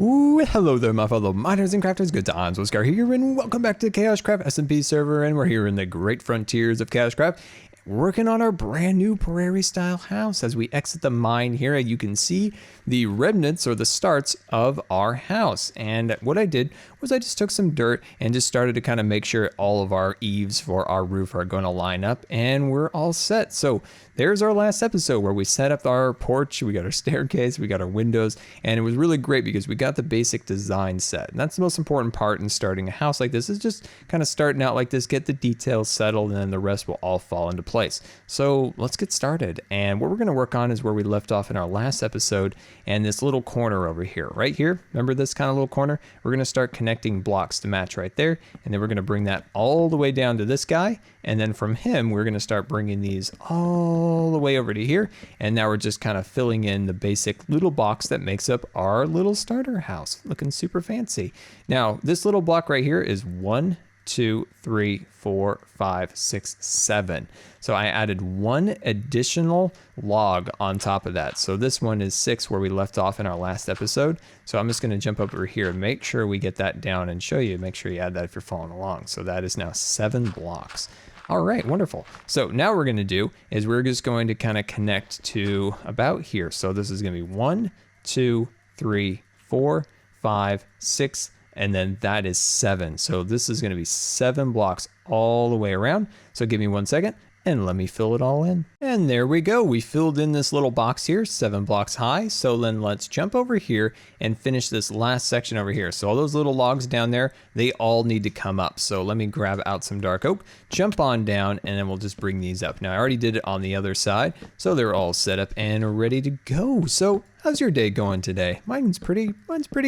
Ooh, hello there, my fellow miners and crafters. GoodTimesWithScar here, and welcome back to Kaoshkraft SMP server. And we're here in the great frontiers of Kaoshkraft, working on our brand new prairie style house. As we exit the mine here, you can see the remnants or the starts of our house. And what I did was I just took some dirt and just started to kind of make sure all of our eaves for our roof are going to line up, and we're all set. So there's our last episode where we set up our porch, we got our staircase, we got our windows, and it was really great because we got the basic design set. And that's the most important part in starting a house like this, is just kind of starting out like this, get the details settled, and then the rest will all fall into place. So let's get started. And what we're going to work on is where we left off in our last episode, and this little corner over here, right here. Remember this kind of little corner? We're going to start connecting blocks to match right there, and then we're going to bring that all the way down to this guy, and then from him we're going to start bringing these all the way over to here. And now we're just kind of filling in the basic little box that makes up our little starter house, looking super fancy. Now this little block right here is 1, 2, 3, 4, 5, 6, 7. So I added one additional log on top of that. So this one is 6 where we left off in our last episode. So I'm just going to jump over here and make sure we get that down and show you. Make sure you add that if you're following along. So that is now 7 blocks. All right, wonderful. So now what we're going to do is we're just going to kind of connect to about here. So this is going to be 1, 2, 3, 4, 5, 6, and then that is 7. So this is going to be 7 blocks all the way around. So give me 1 second and let me fill it all in. And there we go. We filled in this little box here, 7 blocks high. So then let's jump over here and finish this last section over here. So all those little logs down there, they all need to come up. So let me grab out some dark oak, jump on down, and then we'll just bring these up. Now I already did it on the other side, so they're all set up and ready to go. So how's your day going today? Mine's pretty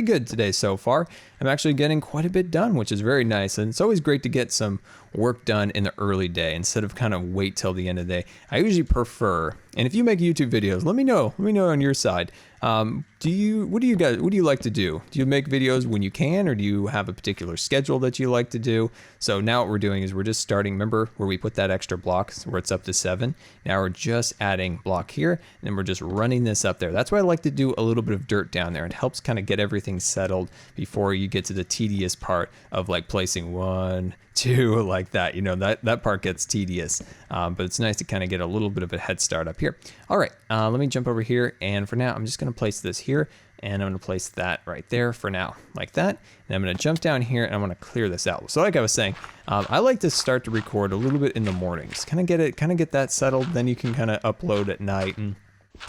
good today so far. I'm actually getting quite a bit done, which is very nice. And it's always great to get some work done in the early day instead of kind of wait till the end of the day. I usually prefer, and if you make YouTube videos, let me know on your side. What do you like to do? Do you make videos when you can, or do you have a particular schedule that you like to do? So now what we're doing is we're just starting, remember where we put that extra block where it's up to 7? Now we're just adding block here, and then we're just running this up there. That's why I like to do a little bit of dirt down there. It helps kind of get everything settled before you get to the tedious part of like placing 1, 2, like that. You know, that part gets tedious, but it's nice to kind of get a little bit of a head start up here. All right, let me jump over here, and for now I'm just going to place this here, and I'm going to place that right there for now, like that. And I'm going to jump down here, and I'm going to clear this out. So like I was saying, I like to start to record a little bit in the mornings, kind of get that settled. Then you can kind of upload at night and,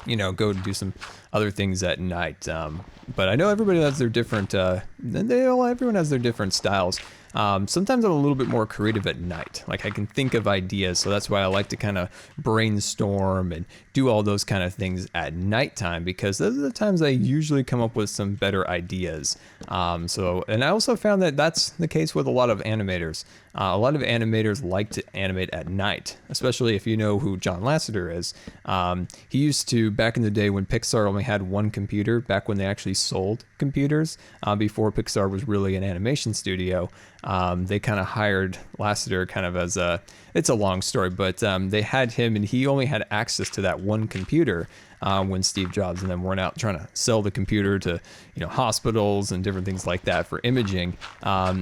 you know, go do some other things at night. But I know everybody has their different, everyone has their different styles. Sometimes I'm a little bit more creative at night. Like I can think of ideas, so that's why I like to kind of brainstorm and do all those kind of things at nighttime, because those are the times I usually come up with some better ideas. And I also found that that's the case with a lot of animators. A lot of animators like to animate at night, especially if you know who John Lasseter is. He used to, back in the day when Pixar only had one computer, back when they actually sold computers, before Pixar was really an animation studio, they kind of hired Lasseter kind of as it's a long story, but they had him, and he only had access to that one computer when Steve Jobs and them weren't out trying to sell the computer to, you know, hospitals and different things like that for imaging.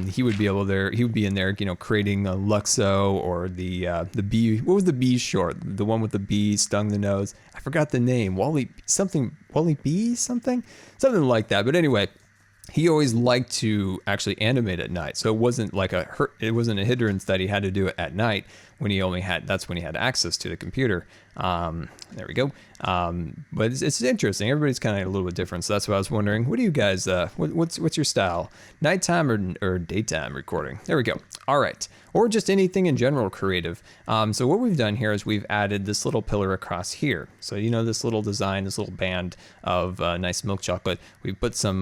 He would be in there, you know, creating a Luxo or the bee. What was the bee short? The one with the bee stung the nose. I forgot the name. Wally B something like that. But anyway, he always liked to actually animate at night, so it wasn't a hindrance that he had to do it at night when that's when he had access to the computer. There we go. But it's interesting. Everybody's kind of a little bit different, so that's why I was wondering, what do you guys, what's your style? Nighttime or daytime recording? There we go. All right. Or just anything in general creative. So what we've done here is we've added this little pillar across here. So, you know, this little design, this little band of nice milk chocolate. We put some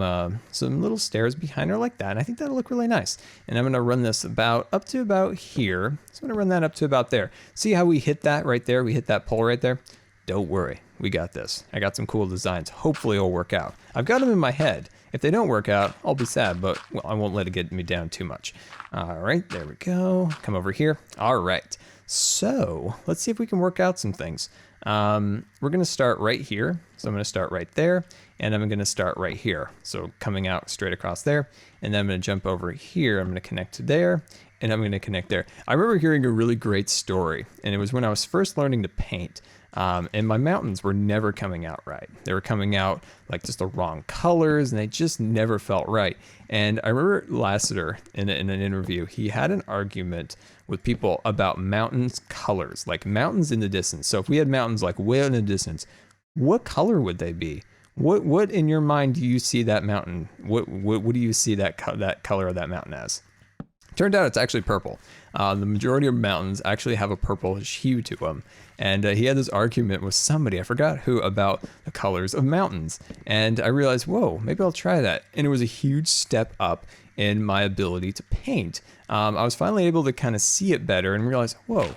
little stairs behind her like that, and I think that'll look really nice. And I'm going to run this up to about here. So I'm going to run that up to about there. See how we hit that right there? We hit that pole right there. Don't worry, we got this. I got some cool designs. Hopefully it'll work out. I've got them in my head. If they don't work out, I'll be sad, but I won't let it get me down too much. All right, there we go. Come over here. All right. So let's see if we can work out some things. We're going to start right here. So I'm going to start right there. and I'm going to start right here. So coming out straight across there, and then I'm going to jump over here. I'm going to connect to there, and I'm going to connect there. I remember hearing a really great story, and it was when I was first learning to paint. And my mountains were never coming out right. They were coming out like just the wrong colors, and they just never felt right. And I remember Lassiter in an interview, he had an argument with people about mountains colors, like mountains in the distance. So if we had mountains like way in the distance, what color would they be? What in your mind do you see that mountain? What do you see that color of that mountain as? Turned out it's actually purple. The majority of mountains actually have a purplish hue to them. And he had this argument with somebody, I forgot who, about the colors of mountains. And I realized, whoa, maybe I'll try that. And it was a huge step up in my ability to paint. I was finally able to kind of see it better and realize, whoa,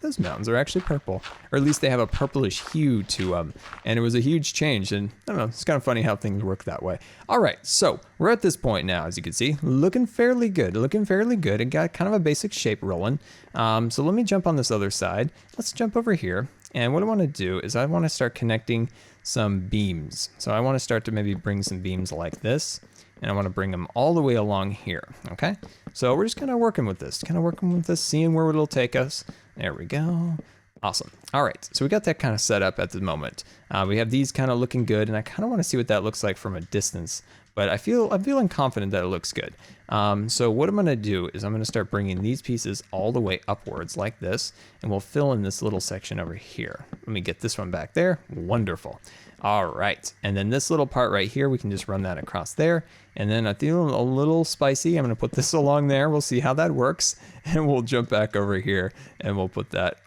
those mountains are actually purple, or at least they have a purplish hue to them. And it was a huge change. And I don't know, it's kind of funny how things work that way. All right, so we're at this point now, as you can see, looking fairly good. It got kind of a basic shape rolling. So let me jump on this other side. Let's jump over here. And what I want to do is I want to start connecting some beams. So I want to start to maybe bring some beams like this. And I want to bring them all the way along here, okay? So we're just kind of working with this, seeing where it'll take us. There we go. Awesome. All right, so we got that kind of set up at the moment. We have these kind of looking good, and I kind of want to see what that looks like from a distance, but I'm feeling confident that it looks good. So what I'm going to do is I'm going to start bringing these pieces all the way upwards like this, and we'll fill in this little section over here. Let me get this one back there. Wonderful. All right, and then this little part right here, we can just run that across there. And then I feel a little spicy. I'm gonna put this along there. We'll see how that works. And we'll jump back over here and we'll put that,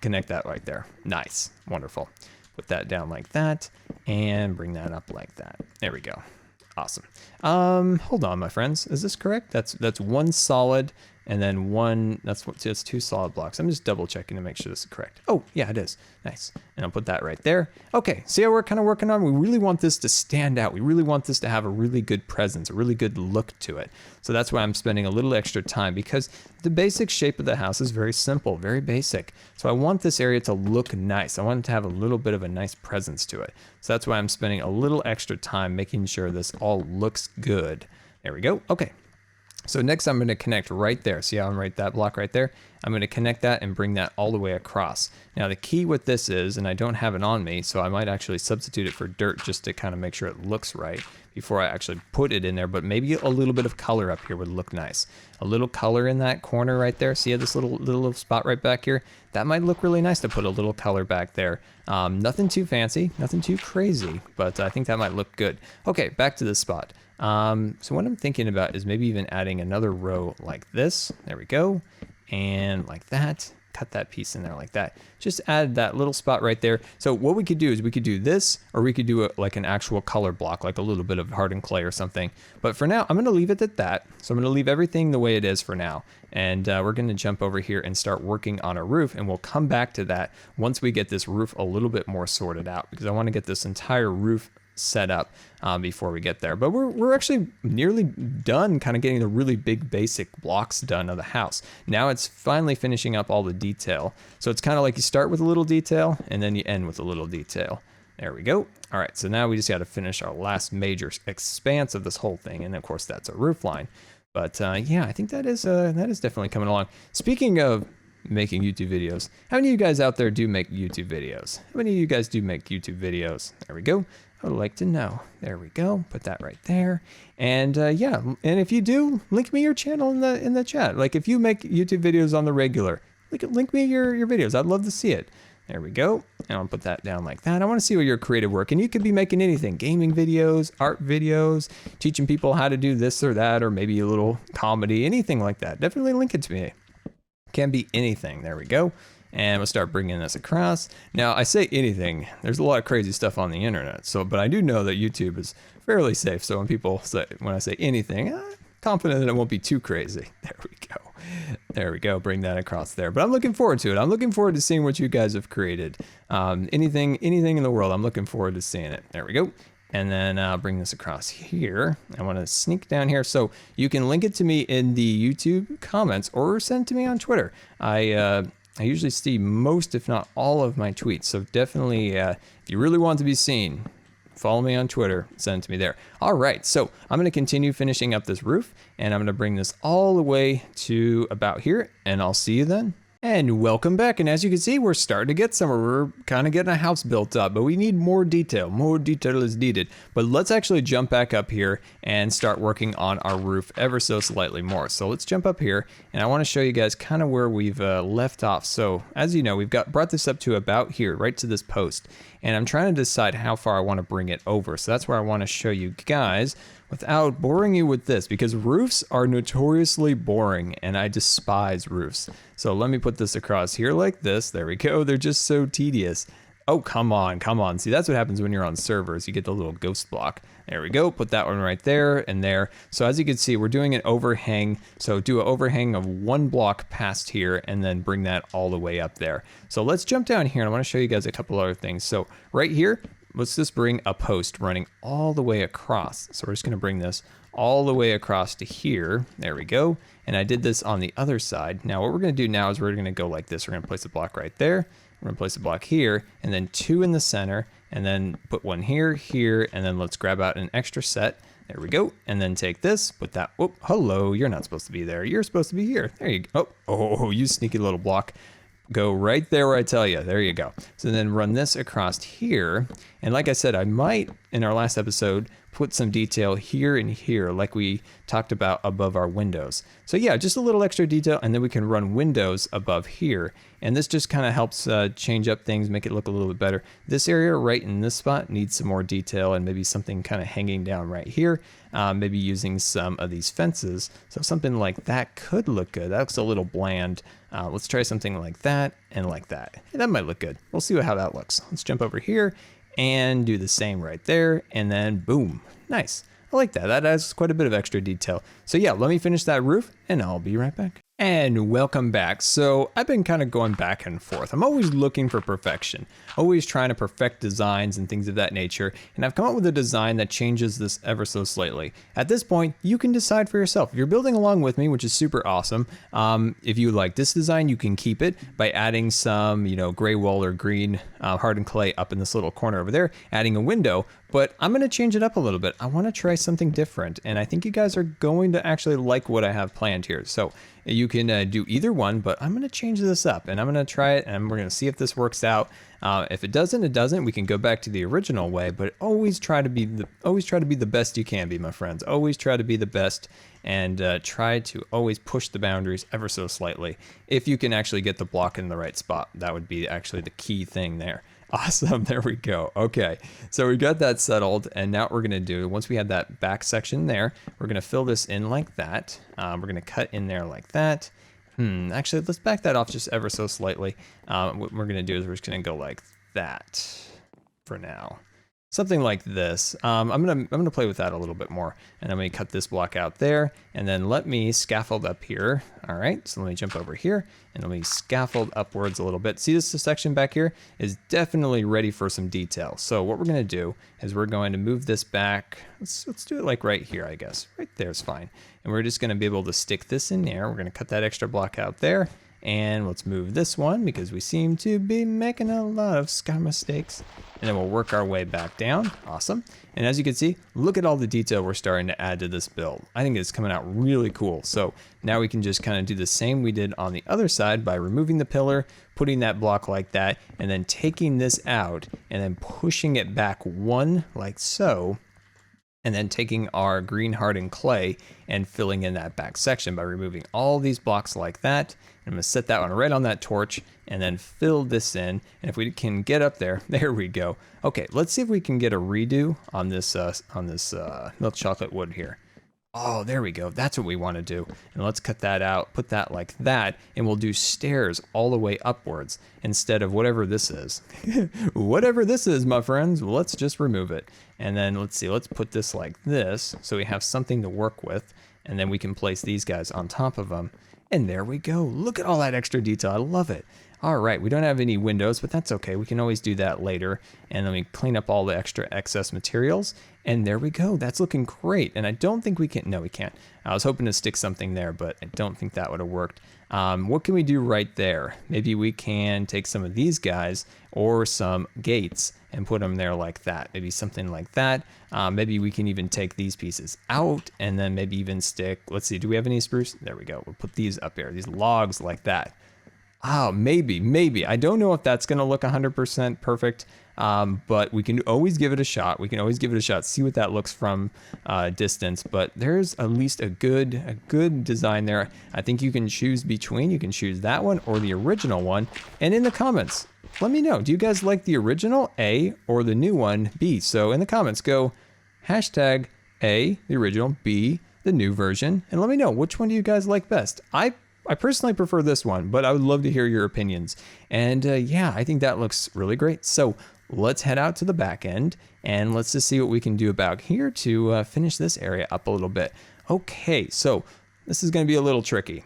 connect that right there. Nice, wonderful. Put that down like that and bring that up like that. There we go. Awesome. Hold on, my friends. Is this correct? That's one solid and then one, it's two solid blocks. I'm just double checking to make sure this is correct. Oh, yeah, it is. Nice. And I'll put that right there. Okay, see how we're kind of working on? We really want this to stand out. We really want this to have a really good presence, a really good look to it. So that's why I'm spending a little extra time, because the basic shape of the house is very simple, very basic. So I want this area to look nice. I want it to have a little bit of a nice presence to it. So that's why I'm spending a little extra time making sure this all looks good. There we go. Okay. So next I'm going to connect right there. See how I'm right, that block right there? I'm going to connect that and bring that all the way across. Now the key with this is, and I don't have it on me, so I might actually substitute it for dirt just to kind of make sure it looks right before I actually put it in there, but maybe a little bit of color up here would look nice. A little color in that corner right there. See this little spot right back here? That might look really nice to put a little color back there. Nothing too fancy, nothing too crazy, but I think that might look good. Okay, back to this spot. So what I'm thinking about is maybe even adding another row like this. There we go. And like that. Cut that piece in there like that. Just add that little spot right there. So what we could do is we could do this, or we could do it like an actual color block, like a little bit of hardened clay or something. But for now, I'm going to leave it at that. So I'm going to leave everything the way it is for now. And we're going to jump over here and start working on a roof. And we'll come back to that once we get this roof a little bit more sorted out, because I want to get this entire roof set up before we get there. But we're actually nearly done kind of getting the really big basic blocks done of the house. Now it's finally finishing up all the detail. So it's kind of like you start with a little detail and then you end with a little detail. There we go. All right, so now we just got to finish our last major expanse of this whole thing. And of course that's a roof line. But yeah, I think that is definitely coming along. Speaking of making YouTube videos, how many of you guys out there do make YouTube videos? How many of you guys do make YouTube videos? There we go. I would like to know. There we go. Put that right there. And yeah, and if you do, link me your channel in the chat. Like if you make YouTube videos on the regular, link me your videos. I'd love to see it. There we go. And I'll put that down like that. I want to see what your creative work, and you could be making anything, gaming videos, art videos, teaching people how to do this or that, or maybe a little comedy, anything like that. Definitely link it to me. Can be anything. There we go. And we'll start bringing this across. Now, I say anything. There's a lot of crazy stuff on the internet. But I do know that YouTube is fairly safe. So when I say anything, I'm confident that it won't be too crazy. There we go. There we go. Bring that across there. But I'm looking forward to it. I'm looking forward to seeing what you guys have created. Anything in the world, I'm looking forward to seeing it. There we go. And then I'll bring this across here. I want to sneak down here. So you can link it to me in the YouTube comments or send it to me on Twitter. I usually see most, if not all, of my tweets. So definitely, if you really want to be seen, follow me on Twitter, send it to me there. All right, so I'm gonna continue finishing up this roof, and I'm gonna bring this all the way to about here, and I'll see you then. And welcome back, and as you can see, we're starting to get somewhere. We're kind of getting a house built up, but we need more detail. More detail is needed. But let's actually jump back up here and start working on our roof ever so slightly more. So let's jump up here, and I want to show you guys kind of where we've left off. So as you know, we've brought this up to about here, right to this post, and I'm trying to decide how far I want to bring it over. So that's where I want to show you guys without boring you with this, because roofs are notoriously boring and I despise roofs. So let me put this across here like this. There we go. They're just so tedious. Oh, come on, come on. See, that's what happens when you're on servers. You get the little ghost block. There we go. Put that one right there and there. So as you can see, we're doing an overhang. So do an overhang of 1 block past here and then bring that all the way up there. So let's jump down here and I want to show you guys a couple other things. So right here, let's just bring a post running all the way across. So we're just gonna bring this all the way across to here. There we go. And I did this on the other side. Now what we're gonna do now is we're gonna go like this. We're gonna place a block right there. We're gonna place a block here, and then 2 in the center, and then put 1 here, here, and then let's grab out an extra set. There we go. And then take this, put that, oh, hello, you're not supposed to be there. You're supposed to be here. There you go. Oh, you sneaky little block. Go right there where I tell you. There you go. So then run this across here. And like I said, I might, in our last episode, put some detail here and here, like we talked about above our windows. So yeah, just a little extra detail, and then we can run windows above here. And this just kind of helps change up things, make it look a little bit better. This area right in this spot needs some more detail, and maybe something kind of hanging down right here. Maybe using some of these fences. So something like that could look good. That looks a little bland. Let's try something like that and like that. Yeah, that might look good. We'll see how that looks. Let's jump over here and do the same right there, and then boom. Nice. I like that. That adds quite a bit of extra detail. So yeah, let me finish that roof and I'll be right back. And welcome back. So I've been kind of going back and forth. I'm always looking for perfection, always trying to perfect designs and things of that nature. And I've come up with a design that changes this ever so slightly. At this point, you can decide for yourself. If you're building along with me, which is super awesome. If you like this design, you can keep it by adding some, gray wool or green hardened clay up in this little corner over there, adding a window. But I'm going to change it up a little bit. I want to try something different. And I think you guys are going to actually like what I have planned here. So you can do either one, but I'm going to change this up and I'm going to try it and we're going to see if this works out. If it doesn't, it doesn't. We can go back to the original way, but always try to be the best you can be, my friends. Always try to be the best and try to always push the boundaries ever so slightly. If you can actually get the block in the right spot, that would be actually the key thing there. Awesome, there we go. Okay, so we got that settled, and now what we're gonna do, once we have that back section there, we're gonna fill this in like that. We're gonna cut in there like that. Actually, let's back that off just ever so slightly. What we're gonna do is we're just gonna go like that for now. Something like this. I'm gonna play with that a little bit more, and then we cut this block out there, and then let me scaffold up here. All right, so let me jump over here, and let me scaffold upwards a little bit. See, this section back here is definitely ready for some detail. So what we're gonna do is we're going to move this back. Let's do it like right here, I guess. Right there is fine, and we're just gonna be able to stick this in there. We're gonna cut that extra block out there. And let's move this one because we seem to be making a lot of scar mistakes. And then we'll work our way back down. Awesome. And as you can see, look at all the detail we're starting to add to this build. I think it's coming out really cool. So now we can just kind of do the same we did on the other side by removing the pillar, putting that block like that, and then taking this out and then pushing it back 1 like so. And then taking our green hardened clay and filling in that back section by removing all these blocks like that. And I'm gonna set that one right on that torch and then fill this in. And if we can get up there, there we go. Okay, let's see if we can get a redo on this milk chocolate wood here. Oh, there we go. That's what we want to do. And let's cut that out, put that like that, and we'll do stairs all the way upwards instead of whatever this is. Whatever this is, my friends, let's just remove it. And then let's see, let's put this like this so we have something to work with, and then we can place these guys on top of them. And there we go. Look at all that extra detail. I love it. All right, we don't have any windows, but that's okay. We can always do that later. And then we clean up all the extra excess materials. And there we go. That's looking great. And I don't think we can, no, we can't. I was hoping to stick something there, but I don't think that would have worked. What can we do right there? Maybe we can take some of these guys or some gates and put them there like that. Maybe something like that. Maybe we can even take these pieces out and then maybe even stick, let's see, do we have any spruce? There we go. We'll put these up here, these logs like that. Oh, maybe. I don't know if that's going to look 100% perfect, but we can always give it a shot. See what that looks from distance. But there's at least a good design there. I think you can choose between. You can choose that one or the original one. And in the comments, let me know. Do you guys like the original A or the new one B? So in the comments, go hashtag A, the original, B, the new version, and let me know which one do you guys like best. I personally prefer this one, but I would love to hear your opinions. And yeah, I think that looks really great. So let's head out to the back end and let's just see what we can do about here to finish this area up a little bit. Okay, so this is going to be a little tricky.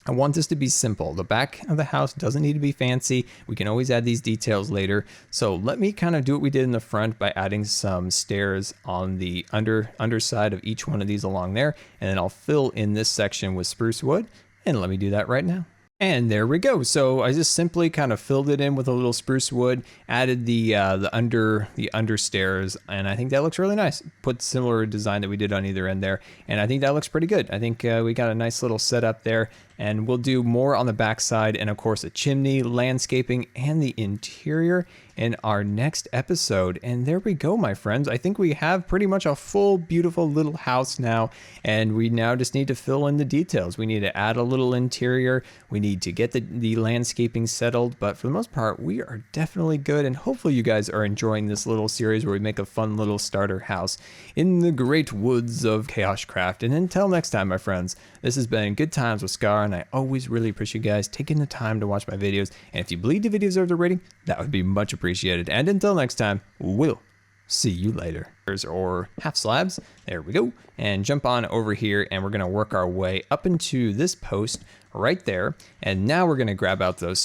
I want this to be simple. The back of the house doesn't need to be fancy. We can always add these details later. So let me kind of do what we did in the front by adding some stairs on the underside of each one of these along there. And then I'll fill in this section with spruce wood. And let me do that right now. And there we go. So I just simply kind of filled it in with a little spruce wood, added the under stairs, and I think that looks really nice. Put similar design that we did on either end there, and I think that looks pretty good. I think we got a nice little setup there, and we'll do more on the back side, and of course a chimney, landscaping, and the interior in our next episode. And there we go, my friends. I think we have pretty much a full, beautiful little house now, and we now just need to fill in the details. We need to add a little interior. We need to get the landscaping settled, but for the most part, we are definitely good, and hopefully you guys are enjoying this little series where we make a fun little starter house in the great woods of KaoshKraft. And until next time, my friends, this has been Good Times with Scar, and I always really appreciate you guys taking the time to watch my videos, and if you believe the videos deserve the rating, that would be much appreciated. And until next time, we'll see you later. Or half slabs, there we go, and jump on over here, and we're gonna work our way up into this post right there, and now we're gonna grab out those